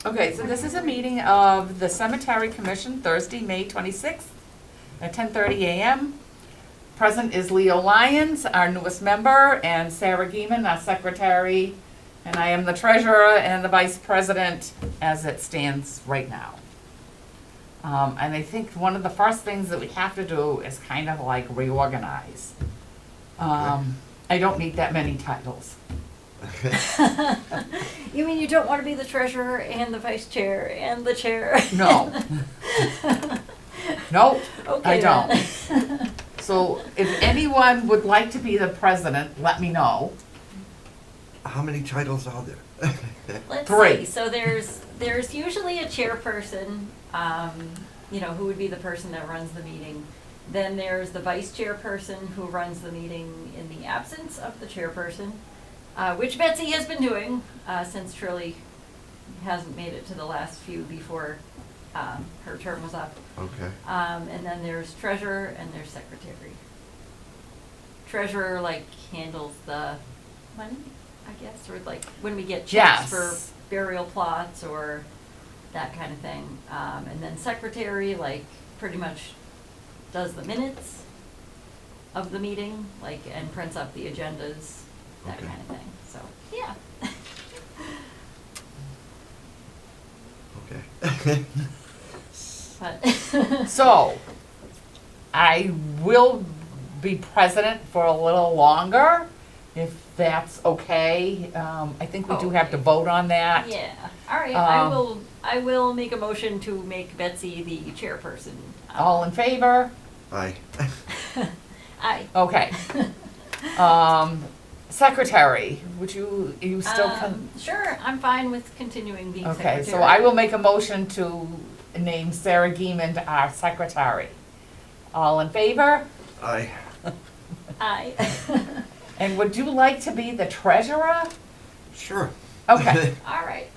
Okay, so this is a meeting of the Cemetery Commission, Thursday, May 26th, at 10:30 a.m. Present is Leo Lyons, our newest member, and Sarah Geeman, our secretary, and I am the treasurer and the vice president as it stands right now. And I think one of the first things that we have to do is kind of like reorganize. I don't need that many titles. You mean you don't want to be the treasurer and the vice chair and the chair? No. Nope, I Okay, don't. then. So if anyone would like to be the president, let me know. How many titles are there? Let's Three. see, so there's usually a chairperson, who would be the person that runs the meeting. Then there's the vice chairperson who runs the meeting in the absence of the chairperson, which Betsy has been doing, since Shirley hasn't made it to the last few before, her term was up. Okay. And then there's treasurer and there's secretary. Treasurer handles the money, I guess, or when we get checks for Yes. burial plots or that kind of thing. And then secretary pretty much does the minutes of the meeting, and prints up the agendas, that Okay. kind of thing. So, yeah. Okay. But So I will be president for a little longer, if that's okay. I think we do have to Okay. vote on that. yeah, all right. I will make a motion to make Betsy the chairperson. All in favor? Aye. Aye. Okay. Secretary, would you still? Sure, I'm fine with continuing being secretary. Okay, so I will make a motion to name Sarah Geeman our secretary. All in favor? Aye. Aye. And would you like to be the treasurer? Sure. Okay. All right.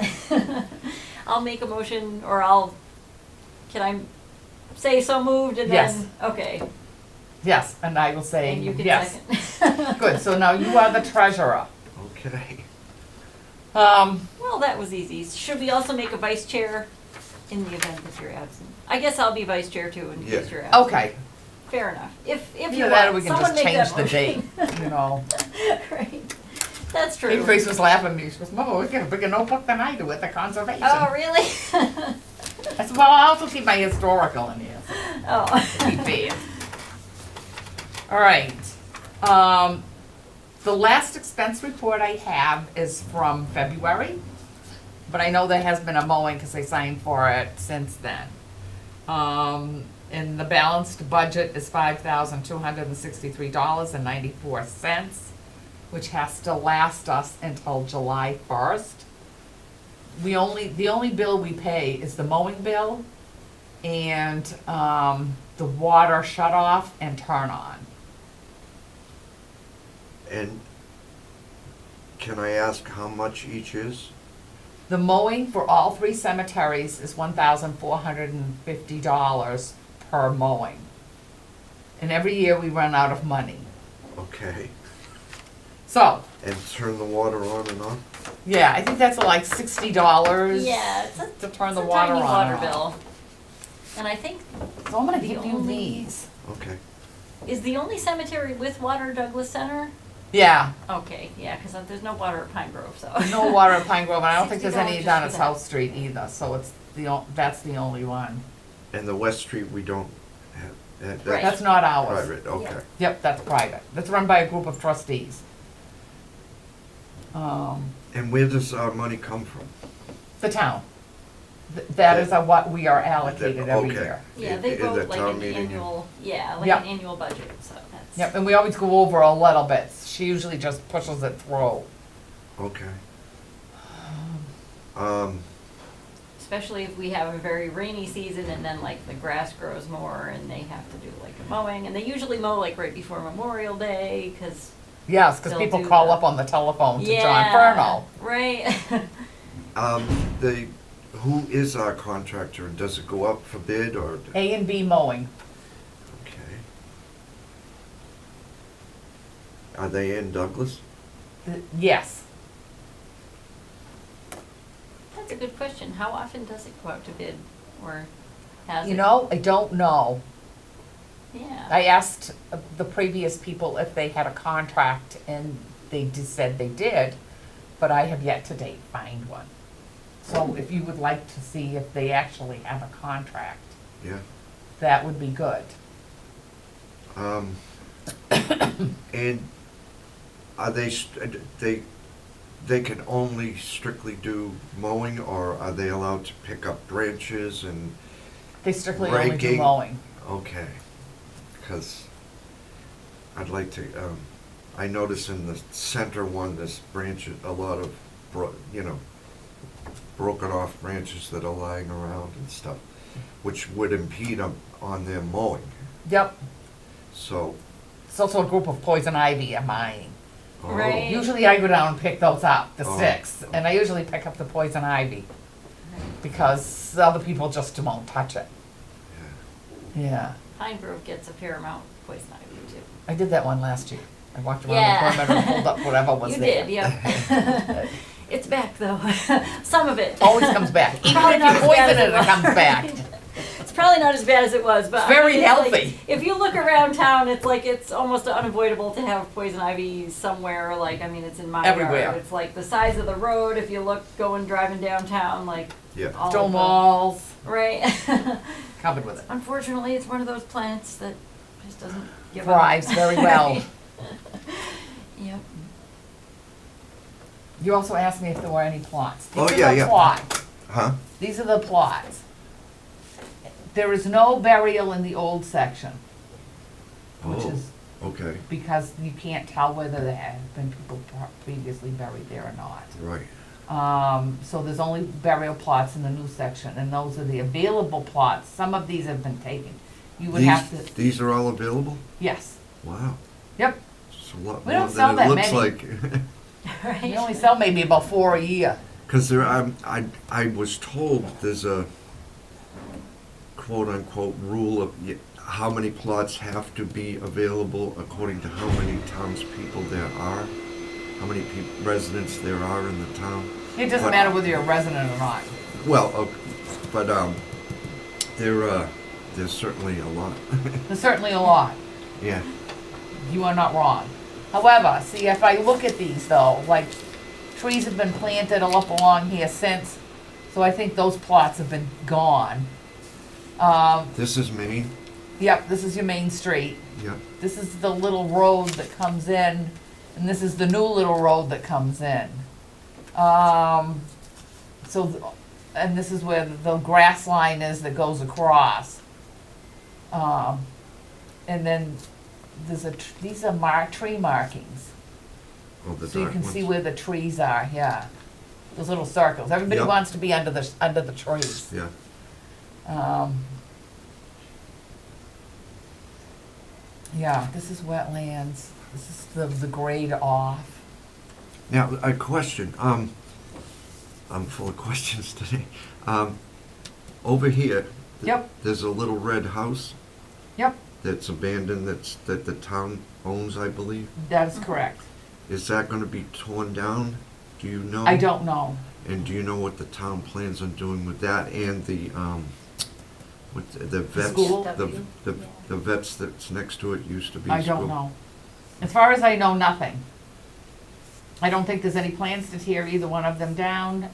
I'll make a motion, or can I say so moved and Yes. then, okay, Yes, and I will say and you can yes. second. Good, so now you are the treasurer. Okay. Well, that was easy. Should we also make a vice chair in the event that you're absent? I guess I'll be vice chair too in case Yeah. you're absent. Okay. Fair enough. If you Either that or want, we can someone just make change that the date, motion. you know. Right. That's true. Grace was laughing at me, she goes, Mama, we get a bigger notebook than I do at the conservation. Oh, really? I said, well, I also keep my historical in here, so Oh. be fair. All right. The last expense report I have is from February, but I know there has been a mowing because I signed for it since then. And the balanced budget is $5,263.94, which has to last us until July 1st. The only bill we pay is the mowing bill and the water shut off and turn on. And can I ask how much each is? The mowing for all three cemeteries is $1,450 per mowing. And every year we run out of money. Okay. So, And turn the water on and off? yeah, I think that's like $60 Yeah, it's a, to turn it's the a water tiny on. water and off. bill. And I think, So I'm gonna The give you only- these. Okay. is the only cemetery with water Douglas Center? Yeah, Okay, yeah, because there's no water at Pine Grove, so. no water at Pine Grove, and I don't think there's any $60 down just at for that. South Street either, so it's that's the only one. And the West Street, we don't have, Right. That's not ours. private, okay. Yep, that's private. That's run by a group of trustees. And where does our money come from? The town. That is what we are allocated every Okay. year. Yeah, they In the vote like town an meeting? annual, Yep. an annual budget, so that's. Yep, and we always go over a little bit. She usually just pushes it through. Okay. Especially if we have a very rainy season and then the grass grows more and they have to do a mowing. And they usually mow right before Memorial Day, because. Yes, because They'll people do call the- up on the telephone to John Yeah, Furno. right. Who is our contractor? Does it go up for bid or? A&B Mowing. Okay. Are they in Douglas? Yes. That's a good question. How often does it go out to bid, or has it? You know, I don't know. Yeah. I asked the previous people if they had a contract, and they just said they did, but I have yet to date find one. So if you would like to see if they actually have a contract, Yeah. that would be good. And are they can only strictly do mowing, or are they allowed to pick up branches and, They strictly only do Raking. mowing. okay, because I'd like to, I notice in the center one, there's branches, a lot of, broken off branches that are lying around and stuff, which would impede on their mowing, Yep. so. It's also a group of poison ivy am mine. oh, Right. Usually I go down and pick those up, the Oh. sticks, and I usually pick up the poison ivy because other people just won't touch it. yeah. Yeah, Pine Grove gets a fair amount of poison ivy too. I did that one last year. I walked around Yeah. the perimeter and pulled up whatever was You there. did, yeah. It's back though. Some of it. Always comes back. Even Probably if not you as bad poison as it, it comes back. It's probably not as bad as it was, but It's very it's like, healthy. if you look around town, it's like it's almost unavoidable to have poison ivy somewhere. Like, I mean, it's in my Everywhere. yard. It's like the size of the road. If you look driving downtown, like Yeah. all Stone of the- walls, right? covered with it. Unfortunately, it's one of those plants that just doesn't give Thrives up. very well. Yep. You also asked me if there were any plots. Oh, These yeah, are the yeah. plots. Huh? These are the plots. There is no burial in the old section, which Oh, is okay, because you can't tell whether there have been people previously buried there or not. right. So there's only burial plots in the new section, and those are the available plots. Some of these have been taken. You would have to, These are all available? yes, Wow. yep. It's a lot We more don't sell than that it looks many. like. Right. We only sell maybe about 4 a year. Because I was told there's a quote-unquote rule of how many plots have to be available according to how many townspeople there are, how many residents there are in the town. It doesn't But- matter whether you're a resident or not. Well, okay, but there's certainly a lot. There's certainly a lot. Yeah. You are not wrong. However, see, if I look at these though, like, trees have been planted all up along here since, so I think those plots have been gone. This is Maine. Yep, this is your main street. Yep. This is the little road that comes in, and this is the new little road that comes in. And this is where the grass line is that goes across. And then there's these are tree markings. Oh, the So you dark can see ones. where the trees are, yeah. Those little circles. Everybody Yep. wants to be under the trees. Yeah. Yeah, this is wetlands. This is the grade off. Now, a question, I'm full of questions today. Over here. Yep. There's a little red house Yep, that's abandoned, that the town owns, I believe. that is correct. Is that gonna be torn down? Do you know? I don't know. And do you know what the town plans on doing with that and the vets? school? The vets that's next to it used to be I school. don't know. As far as I know, nothing. I don't think there's any plans to tear either one of them down,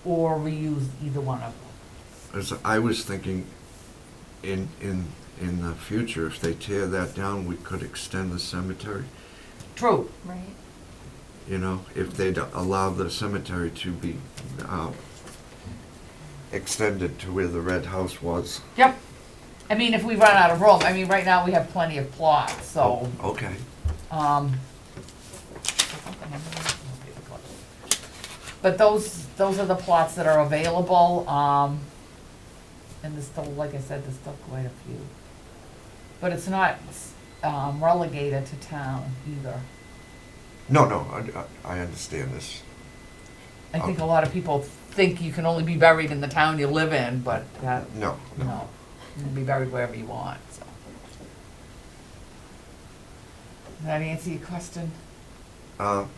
or reuse either one of them. As I was thinking, in the future, if they tear that down, we could extend the cemetery. True. Right. You know, if they'd allow the cemetery to be extended to where the red house was. Yep. I mean, if we run out of room, I mean, right now we have plenty of plots, so, Okay. But those are the plots that are available, and there's still, like I said, there's still quite a few. But it's not, relegated to town either. No, I understand this. I think a lot of people think you can only be buried in the town you live in, but that, No. no, you can be buried wherever you want, so. Does that answer your question?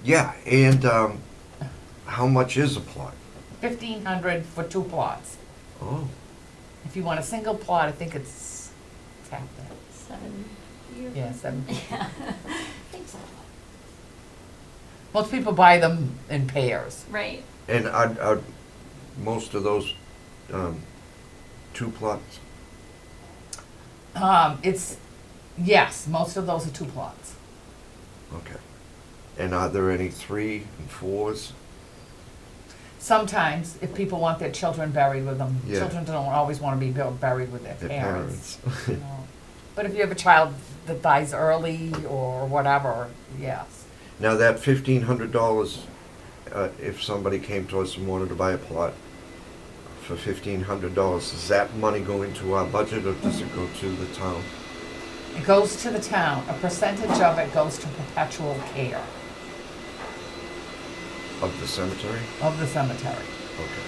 Yeah, and how much is a plot? $1,500 for 2 plots. Oh, If you want a single plot, I think it's half that. 7 years. Yeah, 7. Yeah, I think so. Most people buy them in pairs. Right. and are most of those, 2 plots? It's, yes, most of those are 2 plots. Okay. And are there any 3 and 4s? Sometimes, if people want their children buried with them, Yeah. children don't always want to be buried with their Their parents. parents. you know. But if you have a child that dies early or whatever, yes. Now, that $1,500, if somebody came to us and wanted to buy a plot for $1,500, does that money go into our budget, or does it go to the town? It goes to the town. A percentage of it goes to perpetual care Of the cemetery? of the cemetery. Okay.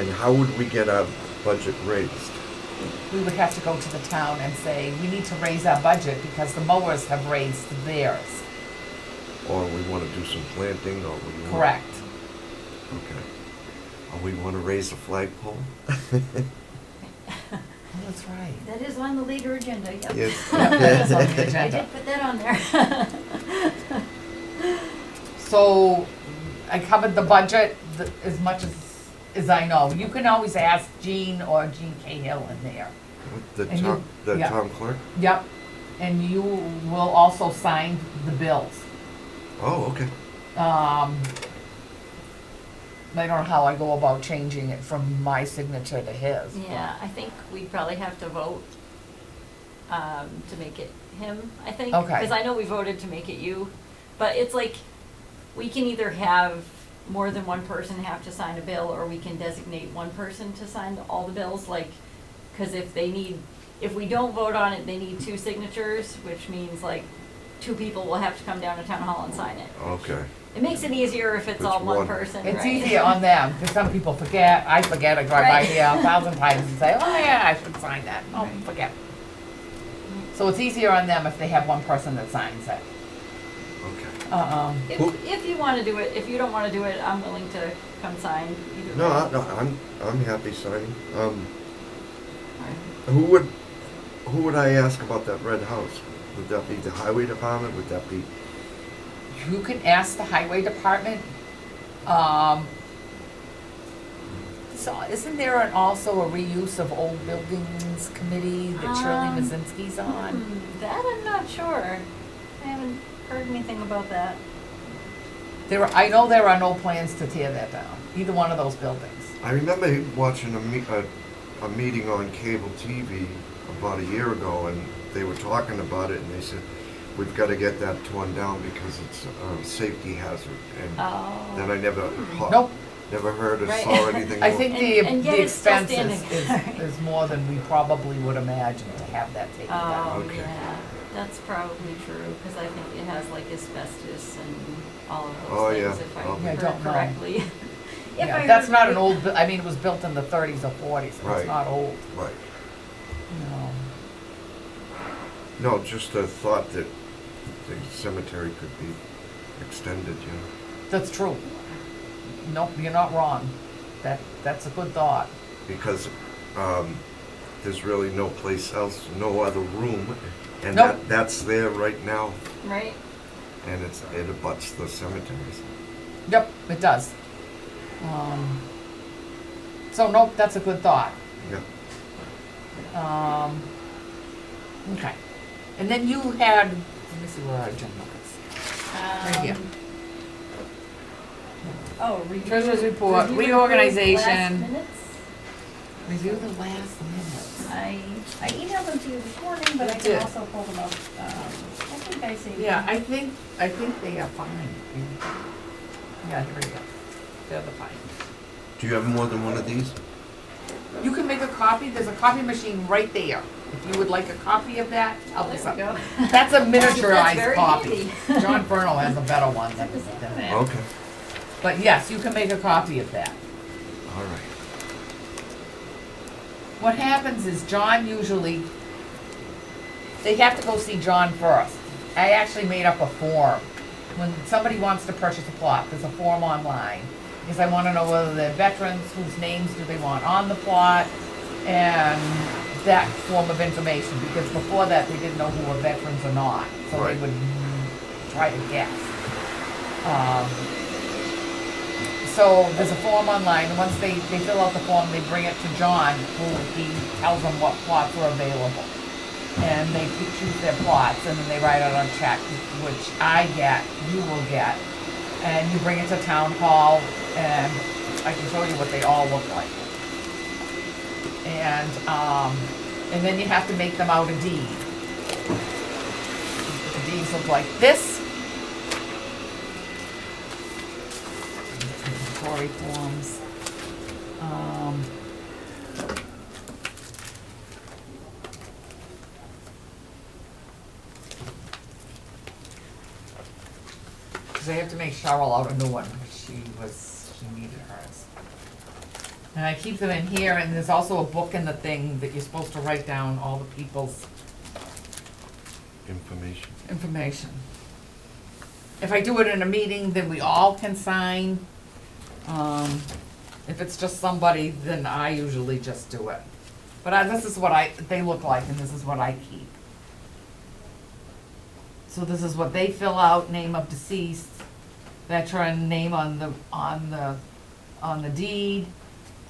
And how would we get our budget raised? We would have to go to the town and say, we need to raise our budget because the mowers have raised theirs. Or we want to do some planting, or we want... Correct. Okay. Or we want to raise the flagpole? Oh, that's right. That is on the later agenda, yep. Yes. Yep, that's on the I agenda. did put that on there. So I covered the budget as much as I know. You can always ask Jean or Jean Cahill in there. The And town, you- the yeah. town clerk? Yep. And you will also sign the bills. Oh, okay. I don't know how I go about changing it from my signature to his. Yeah, I think we'd probably have to vote to make it him, I think. Okay. Because I know we voted to make it you, but it's like, we can either have more than one person have to sign a bill, or we can designate one person to sign all the bills, like, because if we don't vote on it, they need 2 signatures, which means like 2 people will have to come down to town hall and sign it. Okay. It makes it easier if it's It's all one one. person, right? It's easier on them, because some people forget. I forget. I drive by Right. here 1,000 times and say, oh yeah, I should sign that. Oh, Right. forget. So it's easier on them if they have one person that signs it. Okay. Who- If you want to do it, if you don't want to do it, I'm willing to come sign either No, way. I'm happy signing. Alright. Who would I ask about that red house? Would that be the highway department? Would that be... You can ask the highway department. So isn't there also a reuse of old buildings committee that Shirley Mazinski's on? That I'm not sure. I haven't heard anything about that. I know there are no plans to tear that down, either one of those buildings. I remember watching a meeting on cable TV about a year ago, and they were talking about it, and they said, we've got to get that torn down because it's a safety hazard. And then I never Nope. never heard or Right. saw anything. I think And yet the it's still expense standing. is more than we probably would imagine to have that taken down. Oh, Okay. yeah, that's probably true, because I think it has like asbestos and all of Oh, those yeah. things, if I Okay. I heard don't know. correctly. If I Yeah, heard that's not an correctly. old, I mean, it was built in the 30s or 40s, so Right. it's not old, Right. you know. No, just a thought that the cemetery could be extended, you know. That's true. Nope, you're not wrong. That's a good thought. Because there's really no place else, no other room, and Nope. that's there right now, Right? and it abuts the cemeteries. Yep, it does. So nope, that's a good thought. Yeah. Okay. And then you had, let me see where our agenda is. Right here. Oh, review. Treasurer's report, review and reorganization. approve last minutes? Review the last minutes. I emailed them to you this morning, but I You can did. also pull them up. I think I saved Yeah, them. I think they are fine. Yeah, here we go. They're the fine. Do you have more than one of these? You can make a copy, there's a copy machine right there. If you would like a copy of that, I'll There be we go. That's a That's miniaturized very copy. handy. John Fernal has a better one than that. Okay. But yes, you can make a copy of that. All right. What happens is John usually, they have to go see John first. I actually made up a form when somebody wants to purchase a plot, there's a form online. Because I wanna know whether they're veterans, whose names do they want on the plot, and that form of information, because before that, they didn't know who were veterans or not, so they Right. would try to guess. So there's a form online, and once they fill out the form, they bring it to John, who he tells them what plots are available. And they choose their plots, and then they write out a check, which I get, you will get, and you bring it to town hall, and I can show you what they all look like. And then you have to make them out a deed. The deeds look like this. Inventory forms. Cause I have to make Cheryl out a new one, because she needed hers. And I keep them in here, and there's also a book in the thing that you're supposed to write down all the people's information. If I do it in a meeting, then we all can sign. If it's just somebody, then I usually just do it. But this is what they look like, and this is what I keep. So this is what they fill out: name of deceased, veteran, name on the deed,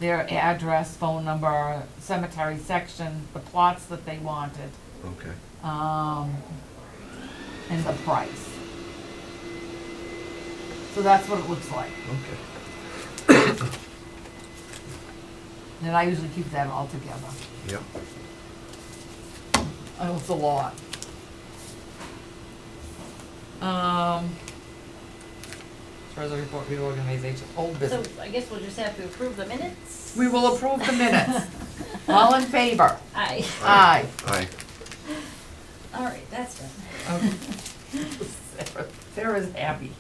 their address, phone number, cemetery section, the plots that they wanted, Okay. and the price. So that's what it looks like. Okay. And I usually keep that all together. Yep. Oh, it's a lot. Treasury report, reorganization, old So business. I guess we'll just have to approve the minutes. We will approve the minutes. All in favor? Aye. Aye. Aye. All right, that's done. Okay. Sarah's happy.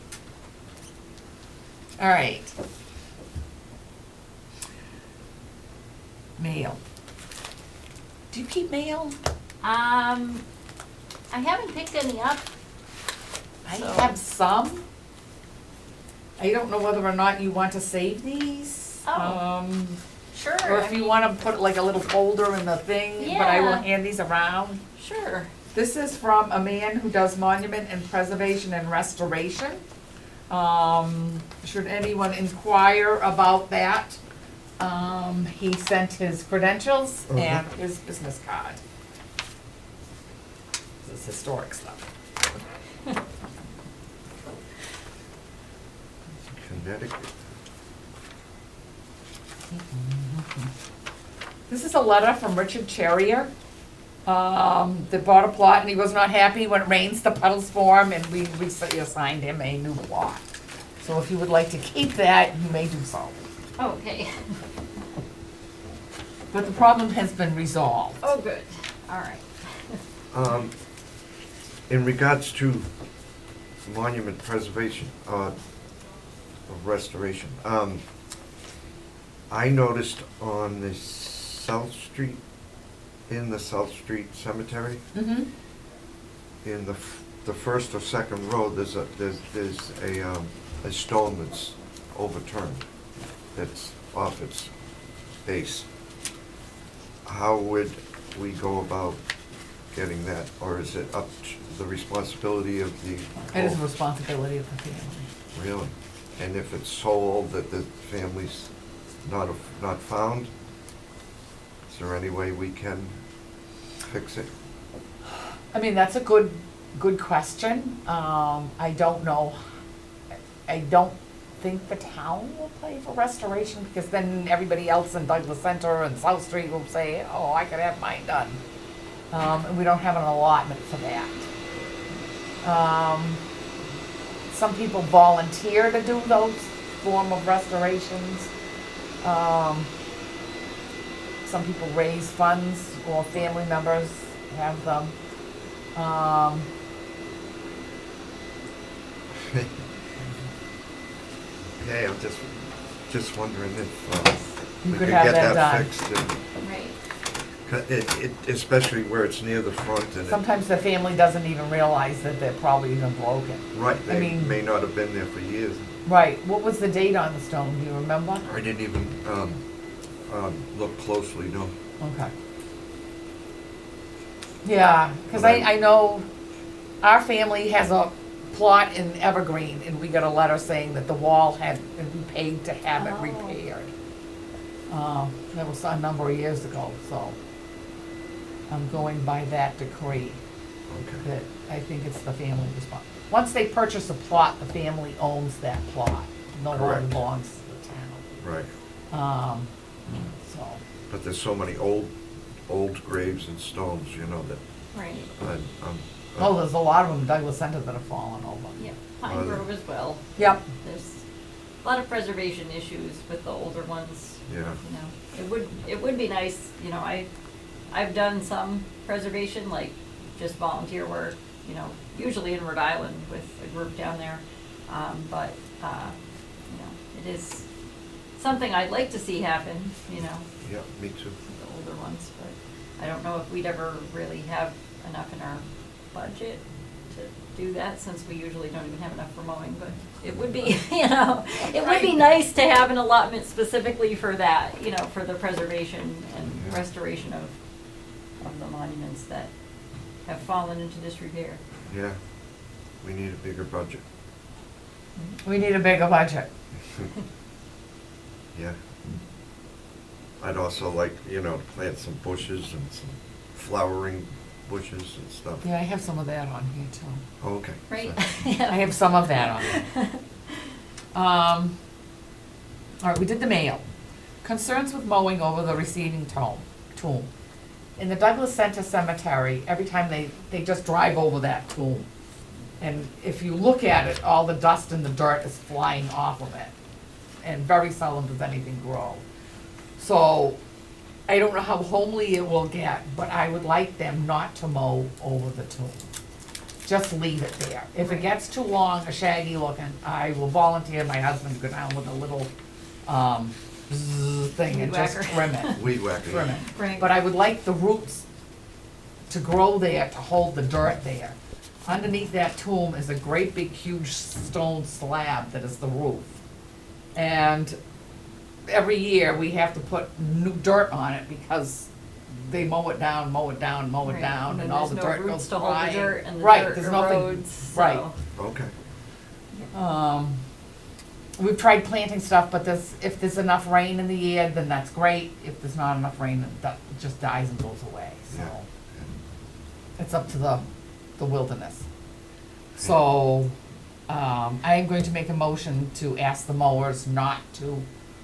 All right. Mail. Do you keep mail? I haven't picked any up. I So- have some. I don't know whether or not you want to save these. Oh. Sure. Or I if you mean, wanna put like a little folder in the thing, but I will Yeah. hand these around. Sure. This is from a man who does monument and preservation and restoration. Should anyone inquire about that, he sent his credentials and his business card. This is historic stuff. Connecticut. This is a letter from Richard Cherrier, that bought a plot and he was not happy when it rains the puddles for him, and we recently assigned him a new plot. So if you would like to keep that, you may do so. Okay. But the problem has been resolved. Oh, good. All right. In regards to monument preservation, or restoration, I noticed on the South Street, in the South Street Cemetery, Mm-hmm. in the first or second row, there's a stone that's overturned, that's off its base. How would we go about getting that, or is it up to the responsibility of the? It is a responsibility of the family. Really? And if it's so old that the family's not found, is there any way we can fix it? I mean, that's a good question. I don't know. I don't think the town will pay for restoration, because then everybody else in Douglas Center and South Street will say, oh, I could have mine done. And we don't have an allotment for that. Some people volunteer to do those form of restorations. Some people raise funds, or family members have them. Okay, I'm just wondering if You we could could have get that that done. fixed. And Right. Especially where it's near the front and Sometimes the family doesn't even realize that they're probably even broken. right, I they mean- may not have been there for years. Right, what was the date on the stone, do you remember? I didn't even look closely, no. Okay. Yeah, because I know our family has a plot in Evergreen, and we got a letter saying that the wall had been paid to have it Oh. repaired. That was a number of years ago, so I'm going by that decree, Okay. that I think it's the family response. Once they purchase a plot, the family owns that plot, no longer Correct. belongs to the Right. town. So, But there's so many old graves and stones, you know, that Right, oh, there's a lot of them, Douglas Center, that have fallen over. yeah, Pine Grove as well. Yep. There's a lot of preservation issues with the older ones. Yeah. You know, it would be nice, you know, I've done some preservation, like just volunteer work, you know, usually in Rhode Island with a group down there. But, you know, it is something I'd like to see happen, you know, yeah, me too. with the older ones, but I don't know if we'd ever really have enough in our budget to do that, since we usually don't even have enough for mowing, but it would be, you know, it would be Right. nice to have an allotment specifically for that, you know, for the preservation and Yeah. restoration of the monuments that have fallen into disrepair. Yeah, we need a bigger budget. We need a bigger budget. Yeah. I'd also like, you know, to plant some bushes and some flowering bushes and stuff. Yeah, I have some of that on here too. Oh, okay. Right? So- I have some of that on there. All right, we did the mail. Concerns with mowing over the receiving tomb. In the Douglas Center Cemetery, every time they just drive over that tomb. And if you look at it, all the dust and the dirt is flying off of it. And very seldom does anything grow. So, I don't know how homely it will get, but I would like them not to mow over the tomb. Just leave it there. If it gets too long, or shaggy looking, I will volunteer my husband to go down with a little, thing and Weed just whacker. trim it, Weed whacking. trim it. Right. But I would like the roots to grow there, to hold the dirt there. Underneath that tomb is a great big huge stone slab that is the roof. And every year, we have to put new dirt on it because they mow it down, mow it down, mow it Right. down, then and all the there's no dirt roots goes to hold the flying. dirt, and the Right, dirt there's nothing- erodes, right. so. Okay. We've tried planting stuff, but if there's enough rain in the year, then that's great. If there's not enough rain, it just dies and goes away, so. Yeah. It's up to the wilderness. So, I am going to make a motion to ask the mowers not to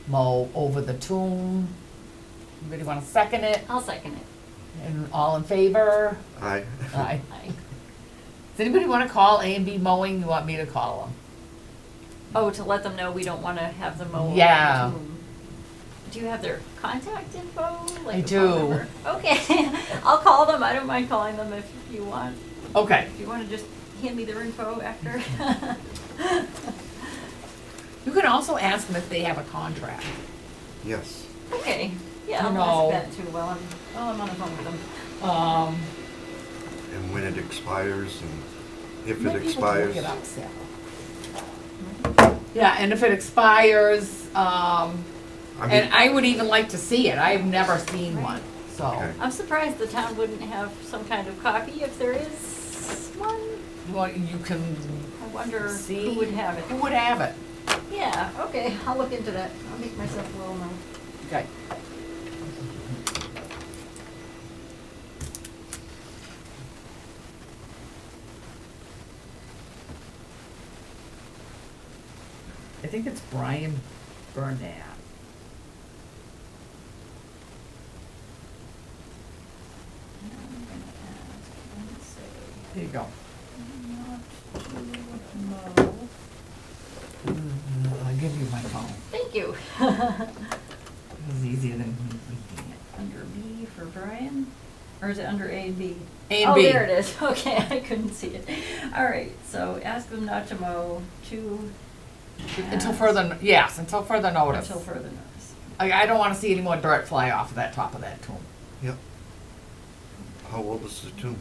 mow over the tomb. Anybody wanna second it? I'll second it. And all in favor? Aye. Aye. Aye. Does anybody wanna call A&B Mowing? You want me to call them? Oh, to let them know we don't wanna have them mow over Yeah. the tomb. Do you have their contact info? Like I the phone do. number? Okay, I'll call them, I don't mind calling them if you want. Okay. If you wanna just hand me their info after. You can also ask them if they have a contract. Yes. Okay, yeah, You I'll know- ask that too while I'm on the phone with them. And when it expires and if You it might be able to look expires. it up, Sarah. Yeah, and if it expires, I and mean, I would even like to see it, I've never seen one, so. Okay. I'm surprised the town wouldn't have some kind of copy if there is one. Well, you can I wonder see. who would have it. Who would have it? Yeah, okay, I'll look into that. I'll make myself a little note. Okay. I think it's Brian Burnett. There you go. I'll give you my phone. Thank you. It was easier than me reading it. Under B for Brian? Or is it under A and B? A and Oh, B. there it is. Okay, I couldn't see it. All right, so ask them not to mow to. Until further, yes, until further notice. Until further notice. I don't wanna see any more dirt fly off of that top of that tomb. Yep. How old is the tomb?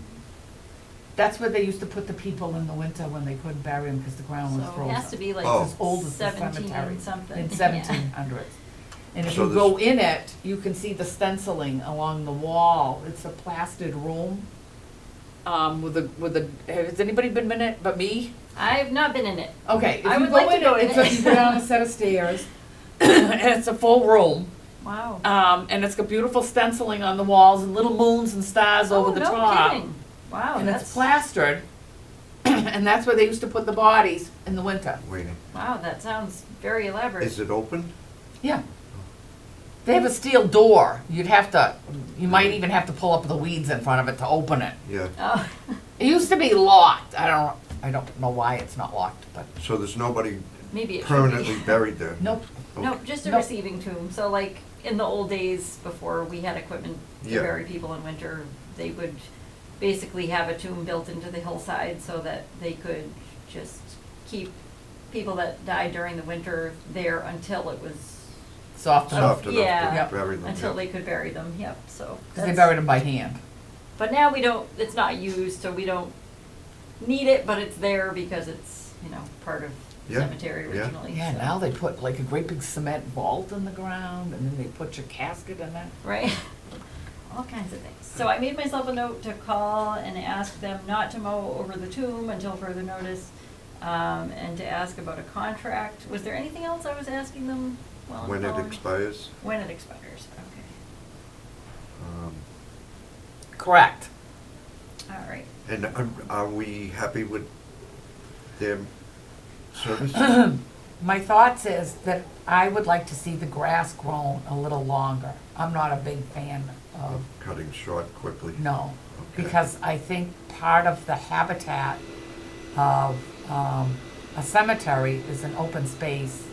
That's where they used to put the people in the winter when they couldn't bury them because the ground was So it frozen. has to be like Oh. It's as old as the 17 cemetery. something. In Yeah. 1700s. And if So you go in it, you can see the stenciling along the wall. It's a plastered room. With a, has anybody been in it but me? I've not been in it. Okay, if I you would go like to in go it, in it's it. you go down a set of stairs, and it's a full room. Wow. And it's got beautiful stenciling on the walls and little moons and stars over the no top. kidding. Wow, And that's it's plastered, and that's where they used to put the bodies in the winter. Waiting. wow. That sounds very elaborate. Is it open? Yeah. They have a steel door. You might even have to pull up the weeds in front of it to open it. Yeah. Oh, It used to be locked. I don't know why it's not locked, but So there's nobody maybe it permanently should be. buried there? nope. No, just a Nope. receiving tomb. So like in the old days before we had equipment to Yeah. bury people in winter, they would basically have a tomb built into the hillside so that they could just keep people that died during the winter there until it was, Soft enough. Soft Yeah. enough to bury them. until yeah. they could bury them, yep, so. Because they that's- buried them by hand. But now we don't, it's not used, so we don't need it, but it's there because it's, part of Yeah, cemetery yeah. originally. Yeah, so. now they put like a great big cement vault in the ground, and then they put your casket in it. Right? All kinds of things. So I made myself a note to call and ask them not to mow over the tomb until further notice, and to ask about a contract. Was there anything else I was asking them while I'm When it calling? expires? When it expires, okay. Um, Correct. All right. And are we happy with their service? My thoughts is that I would like to see the grass grown a little longer. I'm not a big fan of, Cutting short quickly? no, Okay. because I think part of the habitat of a cemetery is an open space.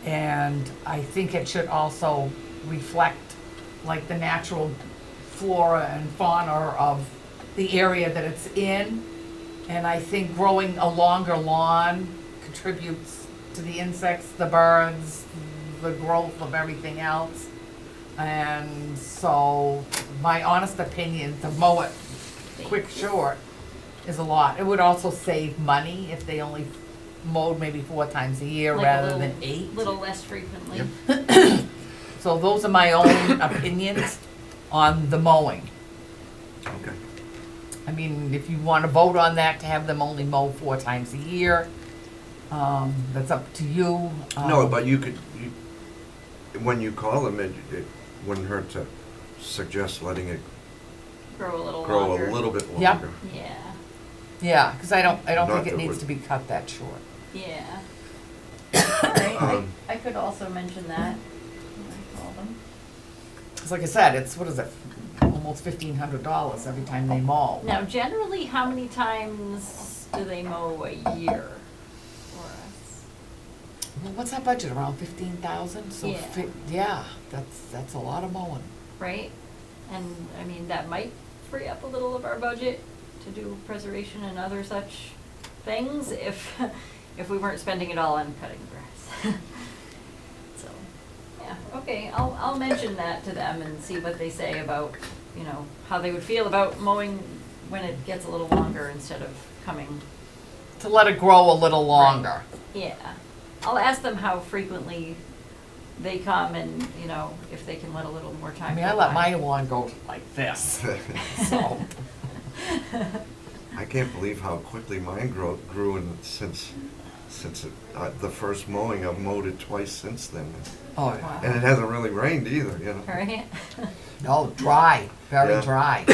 And I think it should also reflect like the natural flora and fauna of the area that it's in. And I think growing a longer lawn contributes to the insects, the birds, the growth of everything else. And so my honest opinion, to mow it quick short is a lot. It would also save money if they only mowed maybe 4 times a year Like a rather little- than 8. Little less frequently. Yep. So those are my own opinions on the mowing. Okay. I mean, if you want to vote on that to have them only mow 4 times a year, that's up to you. No, but when you call them, it wouldn't hurt to suggest letting it Grow a little grow longer. a little bit Yep. longer. Yeah, Yeah, because I don't Not think it that needs would- to be cut that short. yeah. All right, Um, I could also mention that when I call them. Because like I said, it's, what is it, almost $1,500 every time they mow. Now, generally, how many times do they mow a year for us? Well, what's our budget, around 15,000? So, Yeah. yeah, that's a lot of mowing. Right? And, I mean, that might free up a little of our budget to do preservation and other such things if, if we weren't spending it all on cutting grass. So, yeah, okay, I'll mention that to them and see what they say about, how they would feel about mowing when it gets a little longer instead of coming. To let it grow a little longer. Yeah, I'll ask them how frequently they come and, if they can let a little more time I mean, go I let by. my lawn go like this, so. I can't believe how quickly mine grew since the first mowing. I've mowed it twice since then. Oh, Wow. And it hasn't really rained either, Right? no, dry, very Yeah. dry.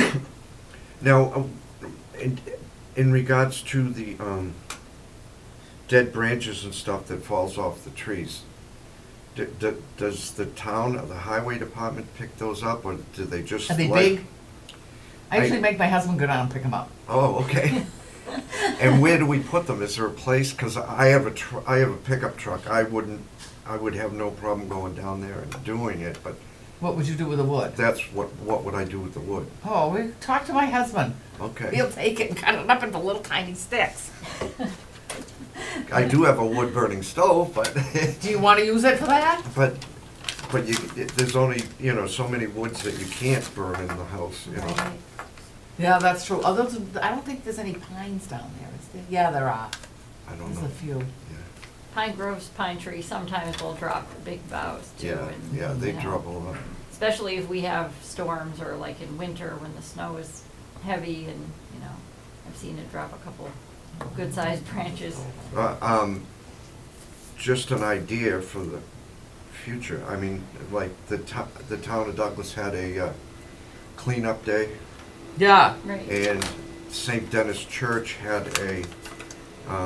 Now, in regards to the dead branches and stuff that falls off the trees, does the town or the highway department pick those up, or do they just? Are they big? I usually make my husband go down and pick them up. Oh, okay. And where do we put them? Is there a place? Because I have a pickup truck. I would have no problem going down there and doing it, but What would you do with the wood? that's what would I do with the wood? Oh, we talk to my husband. Okay. He'll take it and cut it up into little tiny sticks. I do have a wood burning stove, but Do you want to use it for that? but there's only so many woods that you can't burn in the house. Right. Yeah, that's true. Others, I don't think there's any pines down there, is there? Yeah, there are. I don't There's know. a few. Yeah, Pine groves, pine trees, sometimes will drop big boughs too. yeah, and, yeah, they you know, drop a lot. especially if we have storms or like in winter when the snow is heavy and, you know, I've seen it drop a couple good-sized branches. Just an idea for the future. I mean, like the town of Douglas had a cleanup day, Yeah. Right. and St. Dennis Church had a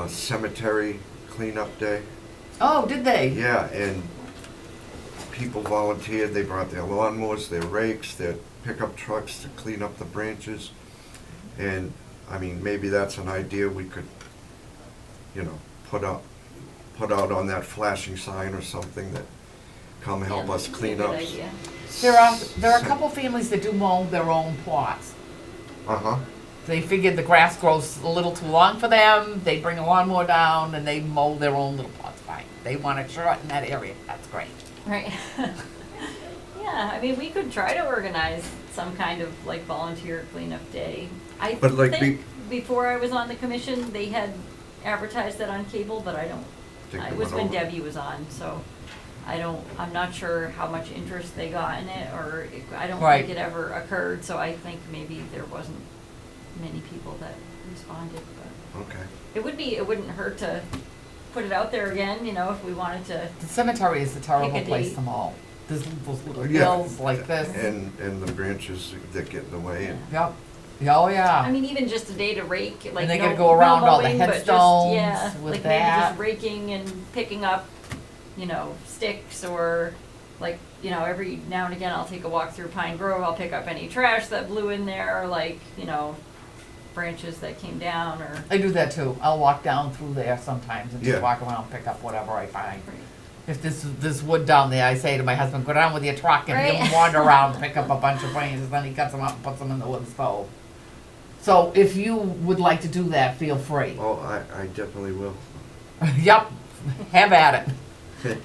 cemetery cleanup day. Oh, did they? Yeah, and people volunteered. They brought their lawnmowers, their rakes, their pickup trucks to clean up the branches. And, I mean, maybe that's an idea we could, you know, put out on that flashing sign or something that come help Yeah, us that'd be a clean good up. idea. There are a couple families that do mow their own plots. Uh-huh. They figured the grass grows a little too long for them, they bring a lawnmower down and they mow their own little plots. Fine. They want to shorten that area, that's great. Right. Yeah, I mean, we could try to organize some kind of like volunteer cleanup day. I But, like, think before I was on the commission, they had advertised that on cable, but I don't, Think it it was went when over. Debbie was on, so I'm not sure how much interest they got in it, or I don't Right. think it ever occurred, so I think maybe there wasn't many people that responded, but Okay. it wouldn't hurt to put it out there again, you know, if we wanted to. The cemetery is a terrible Pick a place date. to mow. There's those little Yeah. hills like this. And the branches that get in the way. And Yep. Oh, I yeah. mean, even just a day to rake, like And they no, gotta go no around all the mowing, but just, headstones yeah, with like maybe that. just raking and picking up, you know, sticks or like, you know, every now and again I'll take a walk through Pine Grove, I'll pick up any trash that blew in there, or like, you know, branches that came down or. I do that too. I'll walk down through there sometimes and Yeah. just walk around, pick up whatever I find. If there's wood down there, I say to my husband, go down with your truck and Right. he'll wander around and pick up a bunch of branches, then he cuts them up and puts them in the wood stove. So if you would like to do that, feel free. Oh, I definitely will. Yep, have at it.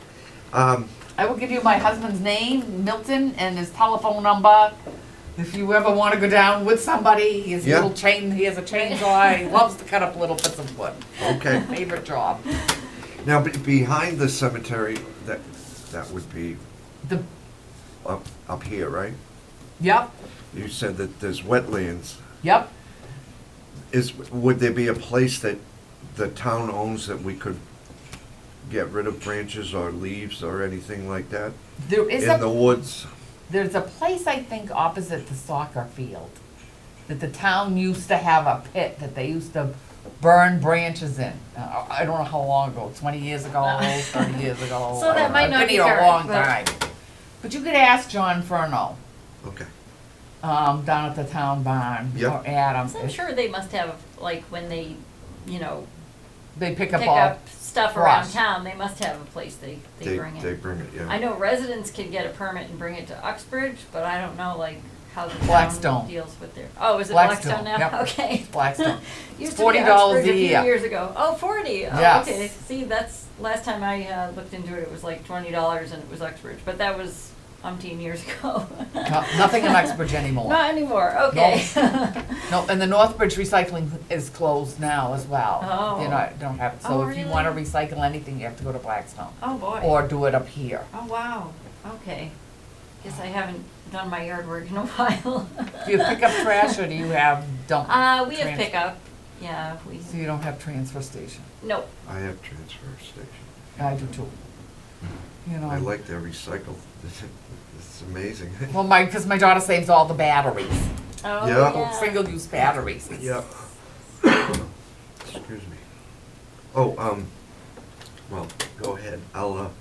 Um, I will give you my husband's name, Milton, and his telephone number. If you ever want to go down with somebody, he has a Yeah. little he has a chainsaw, he loves to cut up little bits of wood. okay. Favorite job. Now, behind the cemetery, that would be The, up here, right? yep, You said that there's wetlands. yep. Would there be a place that the town owns that we could get rid of branches or leaves or anything like that? There is In the a, woods? there's a place, I think, opposite the soccer field, that the town used to have a pit that they used to burn branches in. I don't know how long ago, 20 years ago, 30 years ago. So that might not I've be been here a current, long but- time. But you could ask John Furno, Okay. down at the town barn, Yep. or Adam. So I'm sure they must have, like, when they, you know, They pick pick up all, up stuff around brush. town, they must have a place they bring They it. bring it, yeah. I know residents can get a permit and bring it to Uxbridge, but I don't know, like, how the Blackstone. town deals with their, oh, is it Blackstone, Blackstone now? yep. Okay. Blackstone. Used It's to be $40 Uxbridge a a few year. years ago. Oh, 40. Oh, Yes. okay. See, that's, last time I looked into it, it was like $20 and it was Uxbridge, but that was umpteen years ago. No, nothing in Uxbridge anymore. Not anymore, okay. No, and the Northbridge recycling is closed now as well. Oh. You know, don't have, Oh, so if you wanna really? recycle anything, you have to go to Blackstone. Oh, boy. Or do it up here. Oh, wow, okay. Guess I haven't done my yard work in a while. Do you pick up trash or do you have dump? We have Trans- pickup, yeah, we, So you don't have transfer station? nope. I have transfer station. I do too. You know. I like their recycle. It's amazing. Well, cause my daughter saves all the batteries, Oh, Yeah. yeah. single-use batteries. Yep. Excuse me. Oh, well, go ahead. I'll, All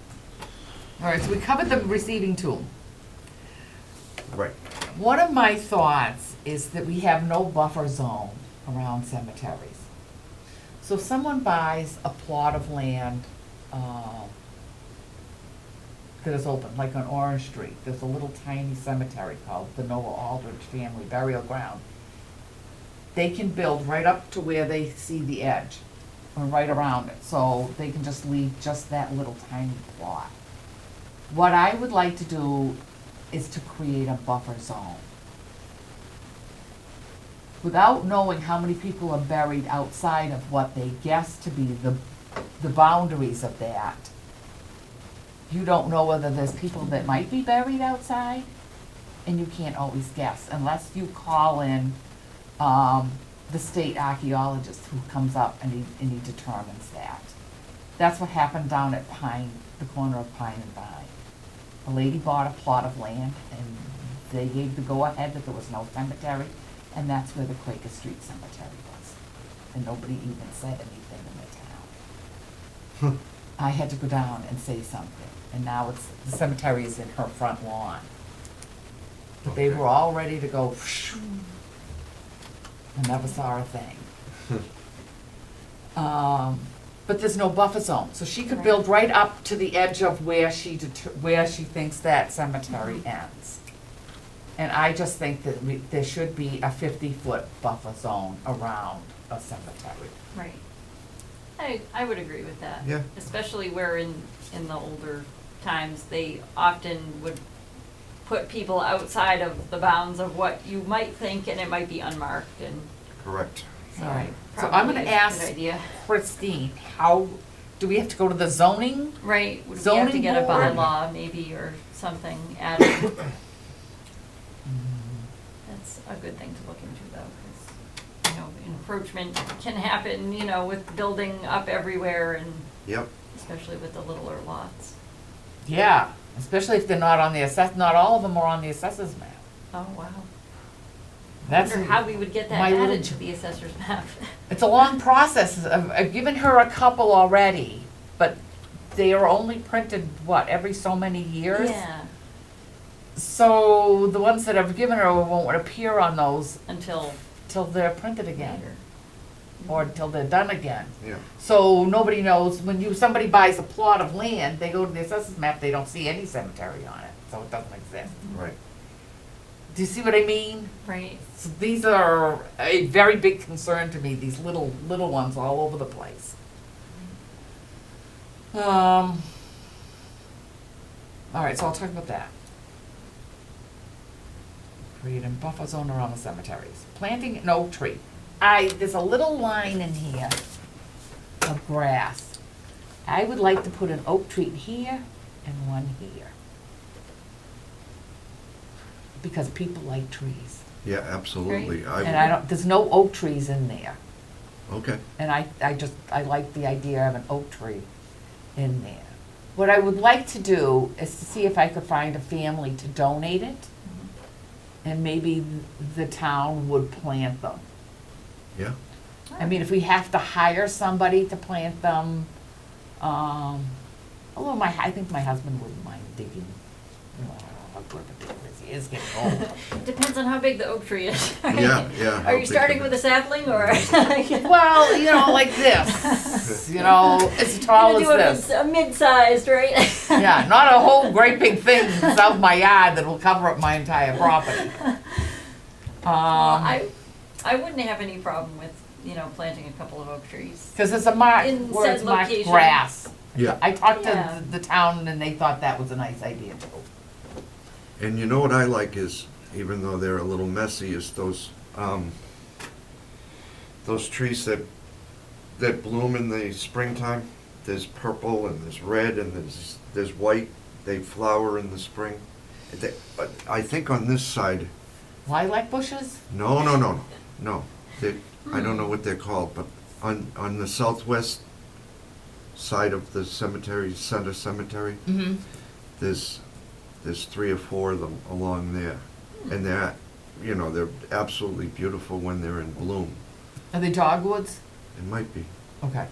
right, so we covered the receiving tool. right. One of my thoughts is that we have no buffer zone around cemeteries. So if someone buys a plot of land, that is open, like on Orange Street, there's a little tiny cemetery called the Noah Aldrich Family Burial Ground. They can build right up to where they see the edge, or right around it, so they can just leave just that little tiny plot. What I would like to do is to create a buffer zone. without knowing how many people are buried outside of what they guess to be the boundaries of that, you don't know whether there's people that might be buried outside, and you can't always guess unless you call in, the state archaeologist who comes up and he determines that. That's what happened down at Pine, the corner of Pine and Vine. A lady bought a plot of land, and they gave the go-ahead that there was no cemetery, and that's where the Quaker Street Cemetery was. And nobody even said anything in the town. I had to go down and say something, and now the cemetery is in her front lawn. But they Okay. were all ready to go, I never saw a thing. But there's no buffer zone, so she could Right. build right up to the edge of where she thinks that cemetery ends. And I just think that there should be a 50-foot buffer zone around a cemetery. Right. I would agree with that. Yeah. Especially where in the older times, they often would put people outside of the bounds of what you might think, and it might be unmarked, and Correct. so. All right. So I'm probably gonna a good ask idea. Christine, how, do we have to go to the zoning? Right, would we have to Zoning get a board? bylaw maybe, or something added? That's a good thing to look into though, because, encroachment can happen, with building up everywhere, and Yep. especially with the littler lots. Yeah, especially if they're not on the not all of them are on the assessors map. Oh, wow. I That's, wonder how we would get that my little added j- to the assessor's map. it's a long process. I've given her a couple already, but they are only printed, every so many years? Yeah, So the ones that I've given her won't appear on those until till they're printed again, later. or till they're done again. Yeah. So nobody knows, when somebody buys a plot of land, they go to the assessors map, they don't see any cemetery on it, so it doesn't exist. Right. Do you see what I mean? Right, So these are a very big concern to me, these little ones all over the place. All right, so I'll talk about that. Create a buffer zone around the cemeteries. Planting an oak tree. There's a little line in here of grass. I would like to put an oak tree here and one here. Because people like trees. Yeah, absolutely. And there's no oak trees in there. Okay. And I like the idea of an oak tree in there. What I would like to do is to see if I could find a family to donate it, and maybe the town would plant them. Yeah. I mean, if we have to hire somebody to plant them, although I think my husband wouldn't mind digging. How good the digger is, he is getting old. depends on how big the oak tree is. Yeah, yeah. Are you starting with a sapling, or? Well, like this, as tall as this. A mid-sized, right? Yeah, not a whole great big thing south of my yard that will cover up my entire property. Well, I wouldn't have any problem with, planting a couple of oak trees. Because it's a marked, In where it's said marked location. grass. Yeah. I talked Yeah. to the town and they thought that was a nice idea too. And you know what I like is, even though they're a little messy, is those trees that bloom in the springtime. There's purple and there's red and there's white. They flower in the spring. But I think on this side, Lilac bushes? no. I don't know what they're called, but on the southwest side of the cemetery, Center Cemetery, Mm-hmm. there's 3 or 4 of them along there. And they're absolutely beautiful when they're in bloom. Are they dogwoods? It might be. Okay.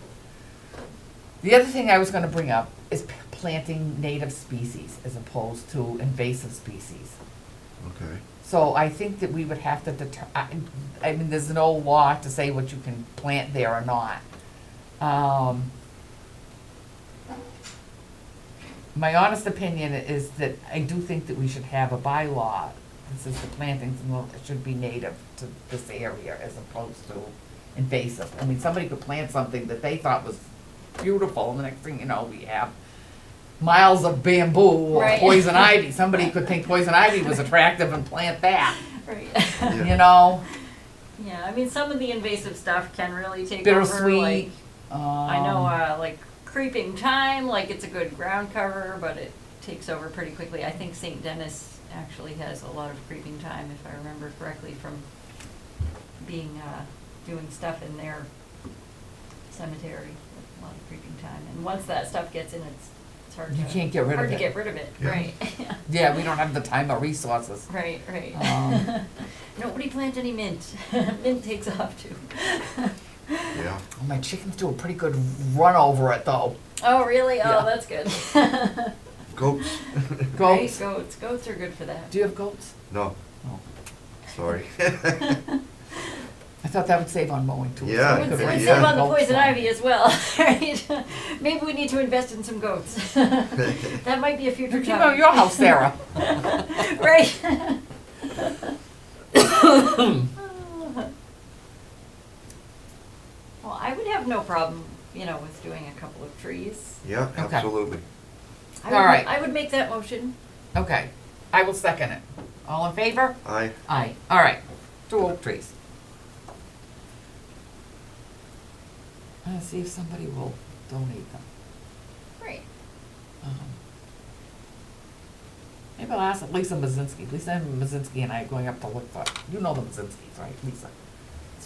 The other thing I was gonna bring up is planting native species as opposed to invasive species. Okay. So I think that we would have to I mean, there's no law to say what you can plant there or not. My honest opinion is that I do think that we should have a bylaw that says the plantings should be native to this area as opposed to invasive. I mean, somebody could plant something that they thought was beautiful, and the next thing you know, we have miles of bamboo or Right. poison ivy. Somebody could think poison ivy was attractive and plant that, Right. Yeah. you know? Yeah, I mean, some of the invasive stuff can really take over, like, Bittersweet. I know, like creeping thyme, like it's a good ground cover, but it takes over pretty quickly. I think St. Denis actually has a lot of creeping thyme, if I remember correctly, from being, doing stuff in their cemetery, a lot of creeping thyme. And once that stuff gets in, it's hard to. You can't get rid of Hard to it. get rid of it, Yeah. right, Yeah, we don't have the time or resources. right, right. Um, Nobody plant any mint. Mint takes off too. Yeah. Oh, my chickens do a pretty good run over it though. Oh, really? Yeah. Oh, that's good. Goats? Goats? Right, goats. Goats are good for that. Do you have goats? No, Oh. sorry. I thought that would save on mowing too. Yeah, so I It could would raise yeah. save on the goats poison now. ivy as well, right? Maybe we need to invest in some goats. That might be a future You keep topic. on your house, Sarah. Right. Well, I would have no problem, with doing a couple of trees. Yeah, Okay. absolutely. I All would- right. I would make that motion. Okay, I will second it. All in favor? Aye. Aye. All right, 2 oak trees. Let's see if somebody will donate them. Right. Maybe I'll ask Lisa Mazinski. Lisa Mazinski and I are going up to look for, you know the Mazinskis, right, Lisa?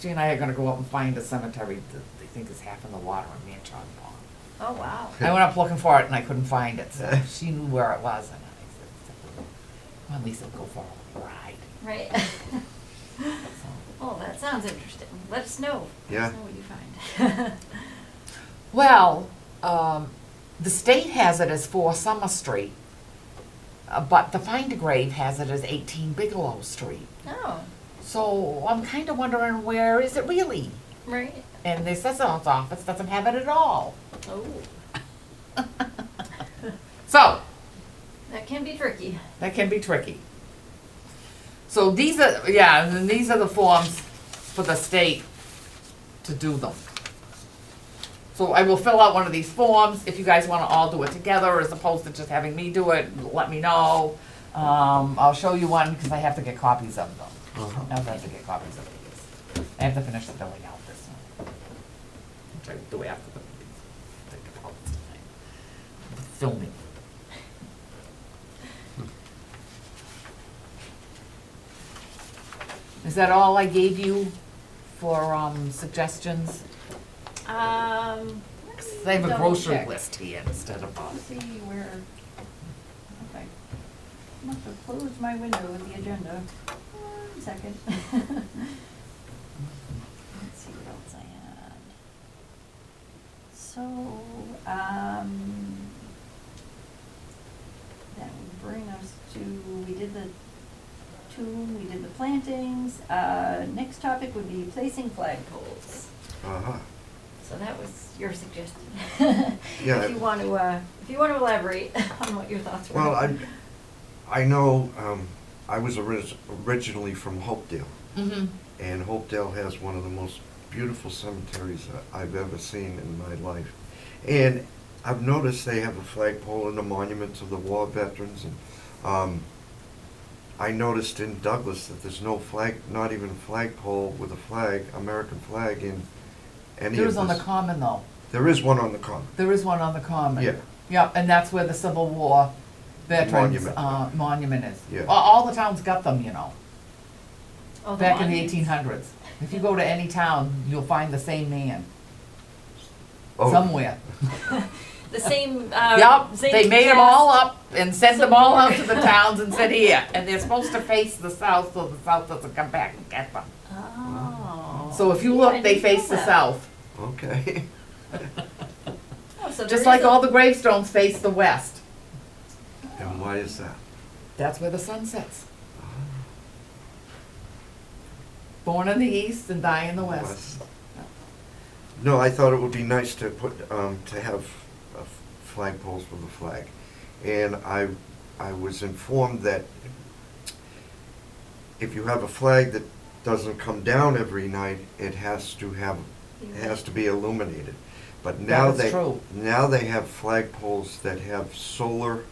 She and I are gonna go up and find a cemetery that they think is half in the water in Manchon Pond. Oh, wow. I went up looking for it and I couldn't find it, so she knew where it was, and I said, come on, Lisa, go for a ride. Right. So, Oh, that sounds interesting. Let us know. Let Yeah. us know what you find. well, the state has it as 4 Summer Street, but the Find a Grave has it as 18 Bigelow Street. Oh, So I'm kind of wondering, where is it really? right. And the assessor's office doesn't have it at all. Oh, So that can be tricky. that can be tricky. So these are, yeah, and then these are the forms for the state to do them. So I will fill out one of these forms. If you guys want to all do it together as opposed to just having me do it, let me know. I'll show you one because I have to get copies of them. Uh-huh. I have to get copies of these. I have to finish the filling out this one. Which I do after the deposits tonight. The filming. Is that all I gave you for suggestions? Let 'Cause me I have a double grocery check. list here instead of, Let's see where, okay. Must have closed my window with the agenda. 1 second. Let's see what else I had. So, that would bring us to, we did the tomb, we did the plantings. Next topic would be placing flagpoles. Uh-huh. So that was your suggestion. Yeah. If you want to elaborate on what your thoughts were. Well, I know, I was originally from Hopedale, mm-hmm, and Hopedale has one of the most beautiful cemeteries that I've ever seen in my life. And I've noticed they have a flagpole and a monument to the war veterans, and I noticed in Douglas that there's no flag, not even a flagpole with a flag, American flag, in any there of is on the this. common though. There is one on the common. There is one on the common. Yeah. Yep, and that's where the Civil War veterans Monument. monument is. Yeah. All the towns got them, you know, Oh, back in the monuments. 1800s. If you go to any town, you'll find the same man Oh, somewhere. The same. Yep, same they made them cast. all up and sent them Civil all War. out to the towns and said, here, and they're supposed to face the south so the south doesn't come back and get them. Oh. So if you Yeah, I look, they didn't know face the that. south. okay. Oh, so there Just is like a- all the gravestones face the west. And why is that? That's where the sun sets. Born in the east and die in the west. No, I thought it would be nice to put, to have flagpoles with a flag. And I was informed that if you have a flag that doesn't come down every night, it has to be illuminated. But now That is true. now they have flagpoles that have solar,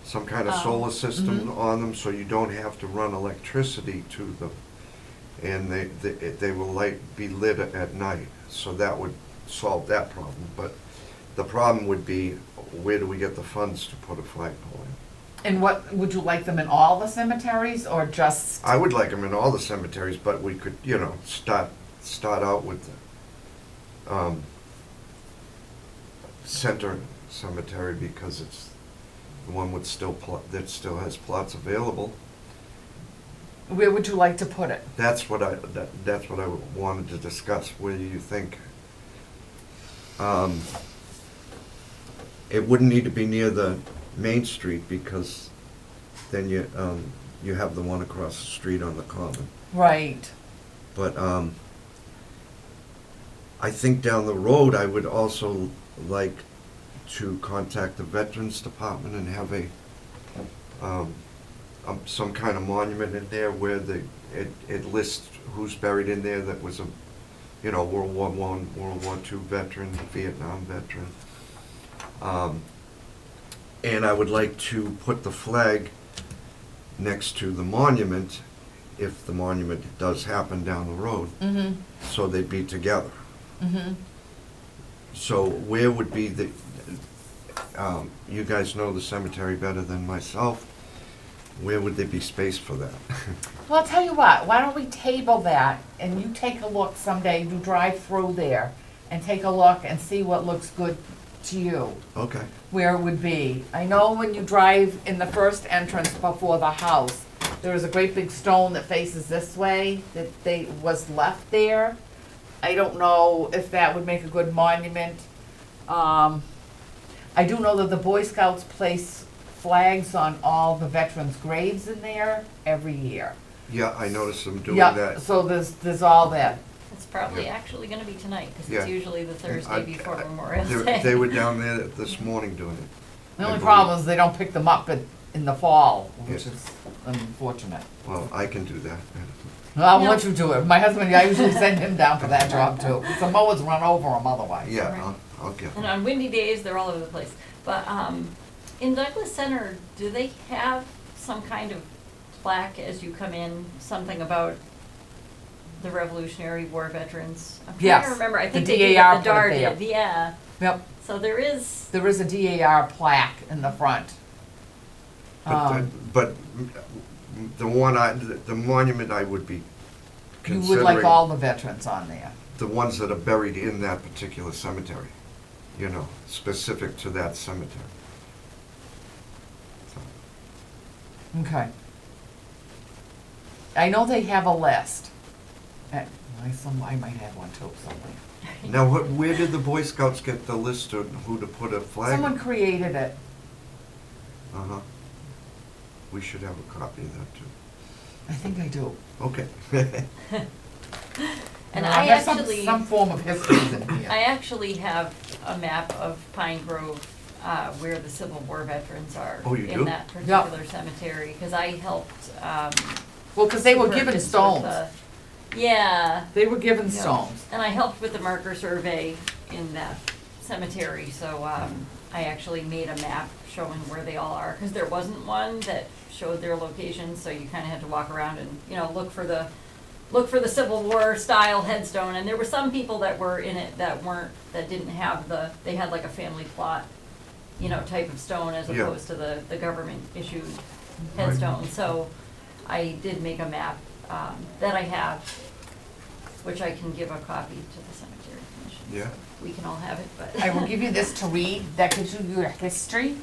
some kind of Oh. solar system Mhm. on them, so you don't have to run electricity to them. and they will be lit at night, so that would solve that problem. But the problem would be, where do we get the funds to put a flagpole in? And what, would you like them in all the cemeteries or just? I would like them in all the cemeteries, but we could, start out with the Center Cemetery, because it's the one with that still has plots available. Where would you like to put it? That's what that's what I wanted to discuss. Where do you think? It wouldn't need to be near the Main Street, because then you have the one across the street on the Common. Right. But I think down the road, I would also like to contact the Veterans Department and have some kind of monument in there where it lists who's buried in there that was a, World War I, World War II veteran, Vietnam veteran. And I would like to put the flag next to the monument, if the monument does happen down the road, Mm-hmm. so they'd be together. Mm-hmm. So where would be the, you guys know the cemetery better than myself, where would there be space for that? Well, I'll tell you what, why don't we table that and you take a look someday, you drive through there and take a look and see what looks good to you, Okay, where it would be. I know when you drive in the first entrance before the house, there is a great big stone that faces this way that was left there. I don't know if that would make a good monument. I do know that the Boy Scouts place flags on all the veterans' graves in there every year. yeah, I noticed them doing Yeah, that. so there's all that. It's probably Yeah. actually gonna be tonight, because Yeah. it's usually the Thursday I- before I- Memorial They Day. they were down there this morning doing it. The I only believe. problem is they don't pick them up in the fall, which Yeah. is unfortunate. Well, I can do that. I'll Yeah. let you do it. My husband, I usually send him down for that job too. The mowers run over them otherwise. Yeah, Right. I'll get And them. on windy days, they're all over the place. But in Douglas Center, do they have some kind of plaque as you come in, something about the Revolutionary War veterans? I'm trying Yes, to remember. I the think they did DAR at the put it DAR there. did. Yeah. Yep, So there is. there is a DAR plaque in the front. But the monument I would be You considering. would like all the veterans on there. The ones that are buried in that particular cemetery, specific to that cemetery. So, Okay. I know they have a list. I might have one too somewhere. Now, where did the Boy Scouts get the list of who to put a flag? Someone created it. Uh-huh. We should have a copy of that too. I think I do. Okay. And No, I there's some- actually. Some form of history in here. I actually have a map of Pine Grove, where the Civil War veterans are. Oh, you do? In that particular cemetery, because I helped, Well, because they were purchase given with stones. Yeah, They were given Yeah. stones. and I helped with the marker survey in that cemetery, so, I actually made a map showing where they all are, because there wasn't one that showed their locations, so you kinda had to walk around and, look for the Civil War style headstone, and there were some people that were in it that didn't have they had like a family plot, type of stone as Yeah. opposed to the government issued Right. headstone, so I did make a map, that I have, which I can give a copy to the cemetery commission. Yeah. We can all have it, but. I will give you this to read, that gives you your history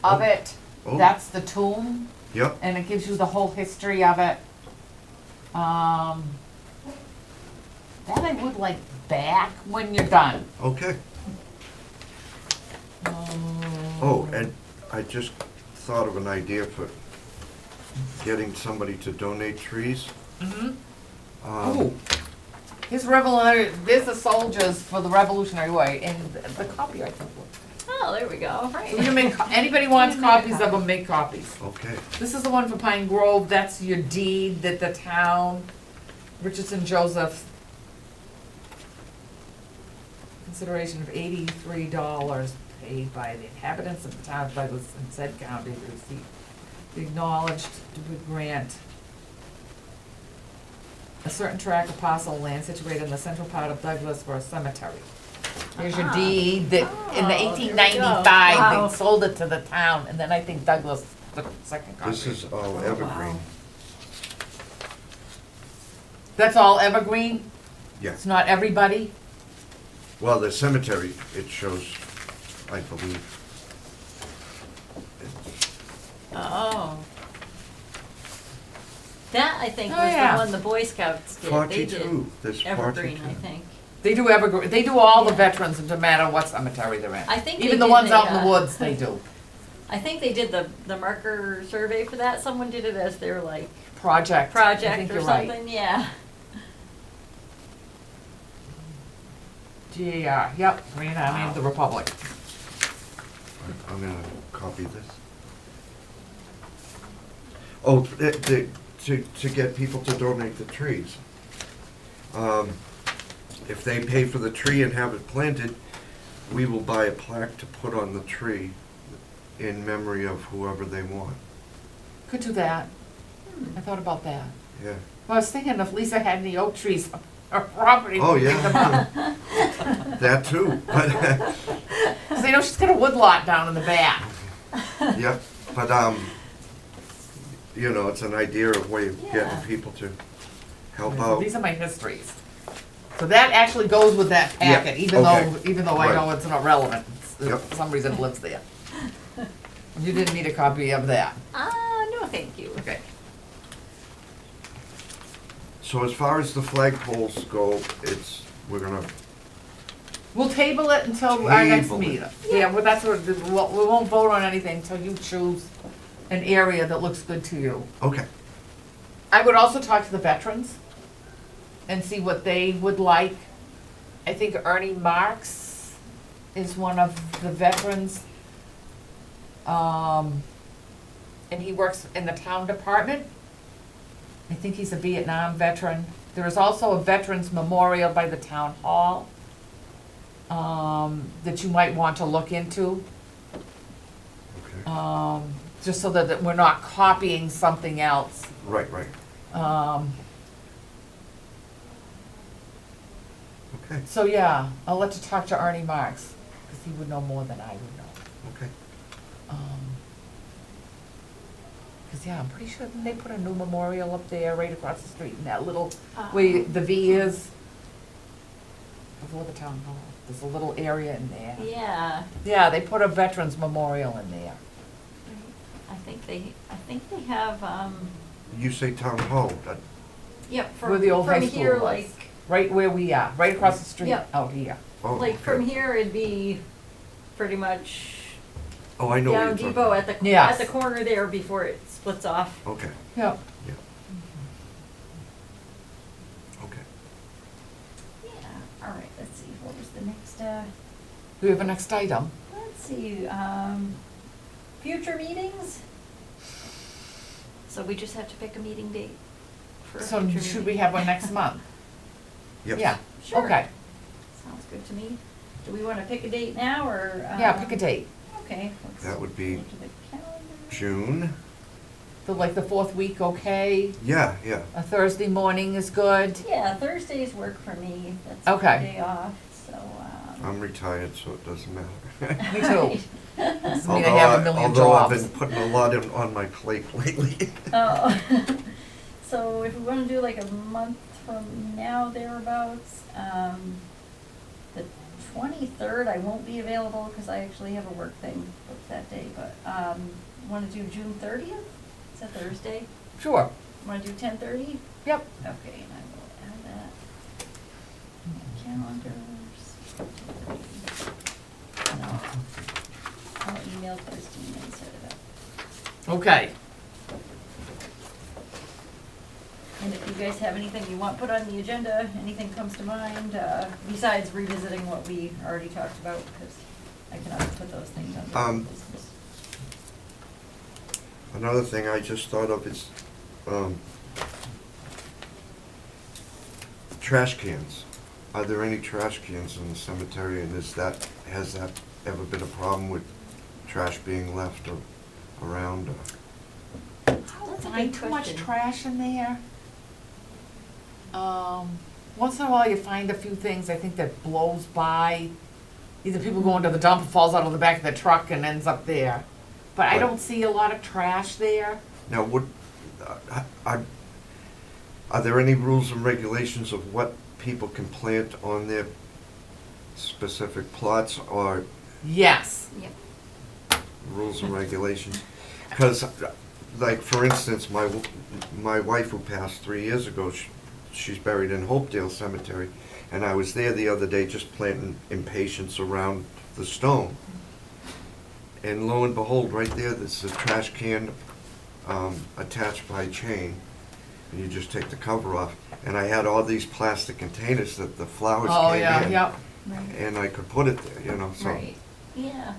of it. Oh. That's the tomb, Yep, and it gives you the whole history of it. That I would like back when you're done. okay. Oh, and I just thought of an idea for getting somebody to donate trees. Mm-hmm. Um, Ooh. There's the soldiers for the Revolutionary War, and the copyright. Oh, there we go, So we right. can make, anybody wants We can make a copies of copy. them, make copies. Okay, This is the one for Pine Grove, that's your deed that the town, Richardson Joseph, consideration of $83 paid by the inhabitants of the town of Douglas and said county to receive the acknowledged grant. a certain tract of parcel of land situated in the central part of Douglas for a cemetery. There's your Ah. deed that in the Oh, there we go. 1895, Wow. they sold it to the town, and then I think Douglas took the second copy. This is all wow. evergreen. That's all evergreen? Yeah. It's not everybody? Well, the cemetery, it shows, I believe. Oh. That, I think, Oh, was yeah. the one the Boy Scouts did. They did 42, there's Evergreen, 42. I think. They do evergreen, they do all the Yeah. veterans, no matter what cemetery they're in. I think they Even the did ones the, out in the woods, they do. I think they did the marker survey for that. Someone did it as their like Project. I project think or you're right. something. Yeah. GAR, yep, Green Army of the Republic. I'm gonna copy this. Oh, to get people to donate the trees. If they pay for the tree and have it planted, we will buy a plaque to put on the tree in memory of whoever they want. Could do that. I thought about that. Yeah. Well, I was thinking if Lisa had any oak trees on her property, Oh, we'd pick them up. yeah. That too. But, 'Cause you know, she's got a wood lot down in the back. yeah, but, you know, it's an idea of way of Yeah. getting people to help So out. these are my histories. So that actually goes with that Yeah, packet, even okay. though I know Right. it's not relevant. It's- Yep. For some reason it lives there. You didn't need a copy of that. No, thank you. Okay. So as far as the flagpoles go, we're gonna, We'll table it until our next Table it. meeting. Yeah, well, that's what, we won't vote on anything until you choose an area that looks good to you. okay, I would also talk to the veterans and see what they would like. I think Ernie Marks is one of the veterans. And he works in the town department. I think he's a Vietnam veteran. There is also a veterans memorial by the town hall, that you might want to look into. okay. Just so that we're not copying something else. Right, right, Um, okay, So yeah, I'll let you talk to Ernie Marks, because he would know more than I would know. okay. Because yeah, I'm pretty sure they put a new memorial up there right across the street in that little, Uh, where the V is. Before the town hall, there's a little area in there. Yeah. Yeah, they put a veterans memorial in there. I think they have. You say town hall, Yep. Where From the old high from school here, was. like Right where we are, right across the street Yep. out here. oh, like from okay. here, it'd be pretty much Oh, I know what down you're talking Depot about. at the Yes. at the corner there before it splits off. Okay, Yep. yeah. Okay. Yeah. All right. Let's see. What was the next? Do we have a next item? Let's see. Future meetings. So we just have to pick a meeting date for a So future should meeting. we have one next month? Yes. Yeah, Sure. okay. Sounds good to me. Do we want to pick a date now or? Yeah, pick a date. Okay. Let's That would be go to the calendar. June, So like the fourth week, okay? yeah, yeah. A Thursday morning is good? Yeah, Thursdays work for me. That's Okay. my day off. So. I'm retired, so it doesn't matter. Me too. Doesn't mean I Although have a million although I've jobs. been putting a lot on my plate lately. Oh. So if we want to do like a month from now thereabouts, the 23rd I won't be available because I actually have a work thing booked that day. But want to do June 30th? It's a Thursday. Sure, Want to do 10:30? yep. Okay, and I will add that. Calendars. No. I'll email Christine and set it up. Okay. And if you guys have anything you want put on the agenda, anything comes to mind, besides revisiting what we already talked about, because I can always put those things on the business. Another thing I just thought of is, trash cans. Are there any trash cans in the cemetery, and has that ever been a problem with trash being left around? That's a Find good too much question. trash in there. Once in a while you find a few things, I think, that blows by. Either people go into the dump, it falls out of the back of the truck and ends up there. But I Right. don't see a lot of trash there. Now, are there any rules and regulations of what people can plant on their specific plots, or Yes. Yep. rules and regulations? Because, like, for instance, my wife who passed 3 years ago, she's buried in Hopedale Cemetery, and I was there the other day just planting impatiens around the stone. And lo and behold, right there's a trash can attached by chain, and you just take the cover off. And I had all these plastic containers that the flowers Oh, came yeah, in, yep. Right. and I could put it there, you know, so. Right, yeah.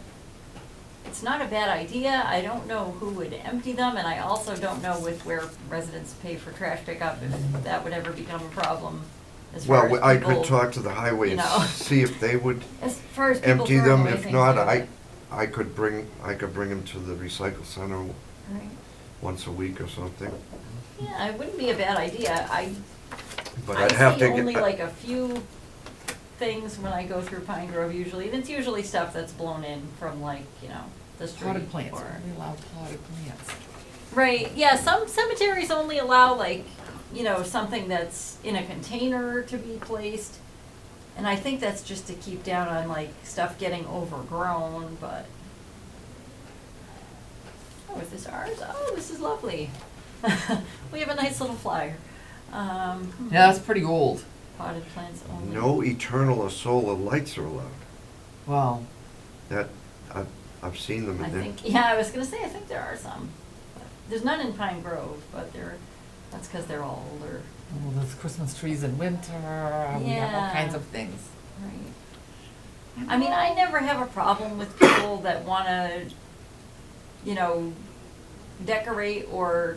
It's not a bad idea. I don't know who would empty them, and I also don't know with where residents pay for trash pickup, if that would ever become a problem as far Well, as I people. could talk to the highway you and know. see if they would As far as people empty throwing them. away If things not, there, I could bring them to the recycle center Right. once a week or something. Yeah, it wouldn't be a bad idea. But I I'd have see to only get, like a few things when I go through Pine Grove usually, and it's usually stuff that's blown in from like, the street. Potted plants, or- we allow potted plants. Right, yeah, some cemeteries only allow like, something that's in a container to be placed. And I think that's just to keep down on like stuff getting overgrown, but. Oh, is this ours? Oh, this is lovely. We have a nice little flyer. Yeah, that's pretty old. Potted plants only. no eternal or solar lights are allowed. Well, That, I've seen them I in there. think, yeah, I was gonna say, I think there are some. But there's none in Pine Grove, but that's because they're all older. well, there's Christmas trees in winter, we have all Yeah. kinds of things. Right. I mean, I never have a problem with people that wanna, decorate or,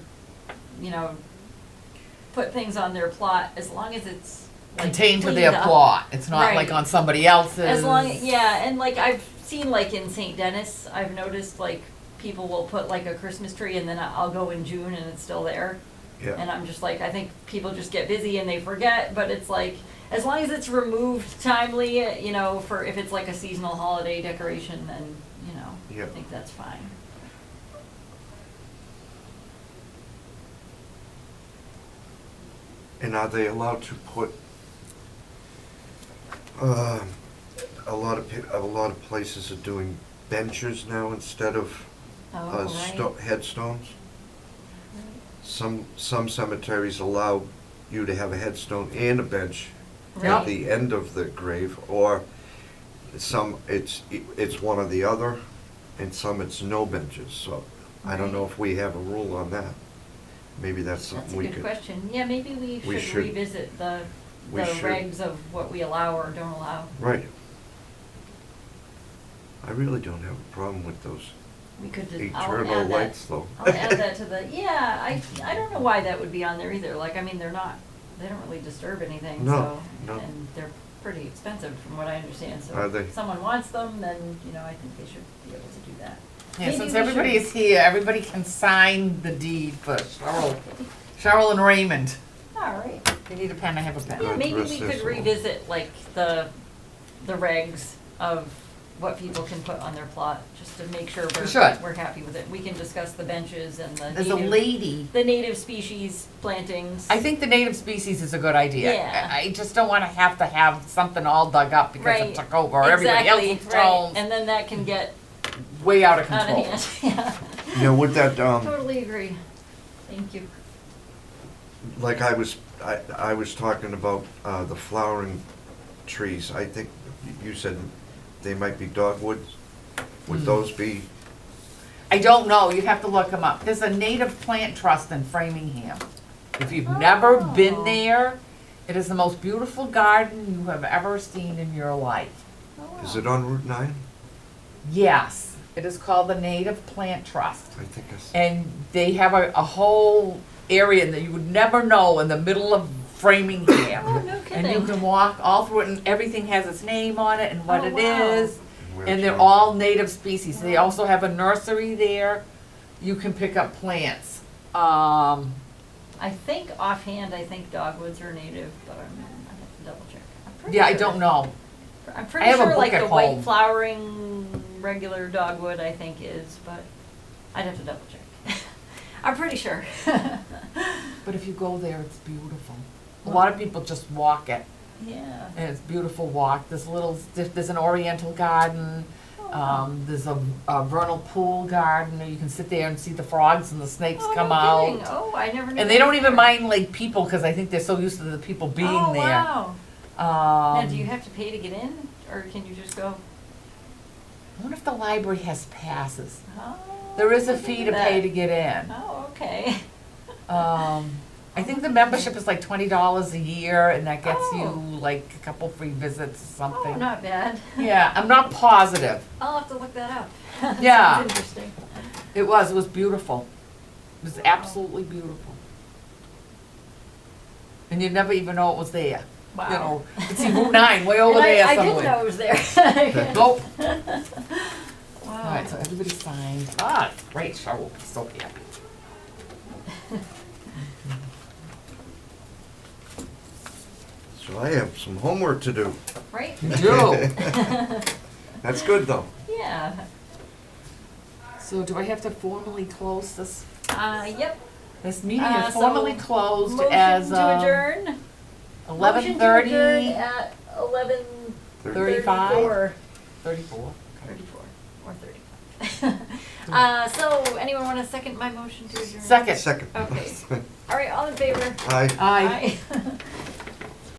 put things on their plot, as long as it's like Contained to cleaned their up. plot, it's not like Right. on somebody else's. As long, yeah, and like I've seen like in St. Denis, I've noticed like people will put like a Christmas tree and then I'll go in June and it's still there. And Yeah, I'm just like, I think people just get busy and they forget, but it's like, as long as it's removed timely, for if it's like a seasonal holiday decoration, then, I Yeah. think that's fine. and are they allowed to put, a lot of places are doing benches now instead of Oh, right. headstones? Some cemeteries allow you to have a headstone and a bench at Right. the end of the grave, or some, it's one or the other, and some it's no benches, so I don't know Right. if we have a rule on that. Maybe that's That's a something we good could. question. Yeah, maybe we we should should- revisit the we should. regs of what we allow or don't allow. Right. I really don't have a problem with those We could just, eternal lights, though. I'll add that to the, yeah, I don't know why that would be on there either, like, I mean, they don't really disturb anything, No, so. no. And they're pretty expensive from what I understand, so. Are they? If someone wants them, then, I think they should be able to do that. Yeah, Maybe since we everybody should- is here, everybody can sign the deed for Cheryl and Raymond. All right, If you need a pen, I have a pen. yeah, Good maybe we rest could this one. revisit, like, the regs of what people can put on their plot, just to make sure We should. we're happy with it. We can discuss the benches and the There's a native, lady, the native species plantings. I think the native species is a good idea. Yeah. I just don't wanna have something all dug up because Right. it took over everybody Exactly, else's right. stones, And then that can get way out of out of control. hand, yeah. Yeah, with that, Totally agree. Thank you. like I was talking about, the flowering trees, I think you said they might be dogwoods. Would those be, I don't know, you'd have to look them up. There's a native plant trust in Framingham. If you've never Oh. been there, it is the most beautiful garden you have ever seen in your life. Oh, is wow. it on Route 9? Yes, it is called the Native Plant Trust. I think it's, And they have a whole area that you would never know in the middle of Framingham. Oh, no And you kidding. can walk all through it and everything has its name on it and what Oh, it wow. is. where And it's they're from. all native species. They Wow. also have a nursery there. You can pick up plants. I think offhand, I think dogwoods are native, but I have to double check. I'm pretty Yeah, I sure- don't know. I'm I pretty have a sure book like at the home. white flowering regular dogwood I think is, but I'd have to double check. I'm pretty sure. But if you go there, it's beautiful. A lot of people just walk it, Yeah. and it's a beautiful walk. There's an oriental garden, there's a vernal pool garden, and you can sit there and see the frogs and the snakes Oh, come no out. kidding. Oh, I never knew. And they that don't even either. mind like people, because I think they're so used to the people being Oh, there. wow. Now, do you I have to pay to get in, or can you just go? wonder if the library has passes. Oh, There is a look fee at to pay that. to get in. Oh, okay. I think the membership is like $20 a year, and that gets Oh. you like a couple free visits or something. Oh, not bad. Yeah, I'm not positive. I'll have to look that up. That Yeah. sounds interesting. It was beautiful. It was absolutely beautiful. And you'd never even know it was there. Wow. You know, it's see Route 9 way over And there I somewhere. didn't know it was there. Nope. Wow. All right, so everybody signed. Ah, it's great. Cheryl will be so happy. So I have some homework to do. Right? You do. That's good though. Yeah. So do I have to formally close this? Yep. This meeting So, is formally closed Motion as to adjourn. Motion to adjourn 11:30. at 11:34. 35? 34. 34 or 35. So anyone want to second my motion to adjourn? Second. Second. Okay. All right, all in favor? Aye. Aye. Aye.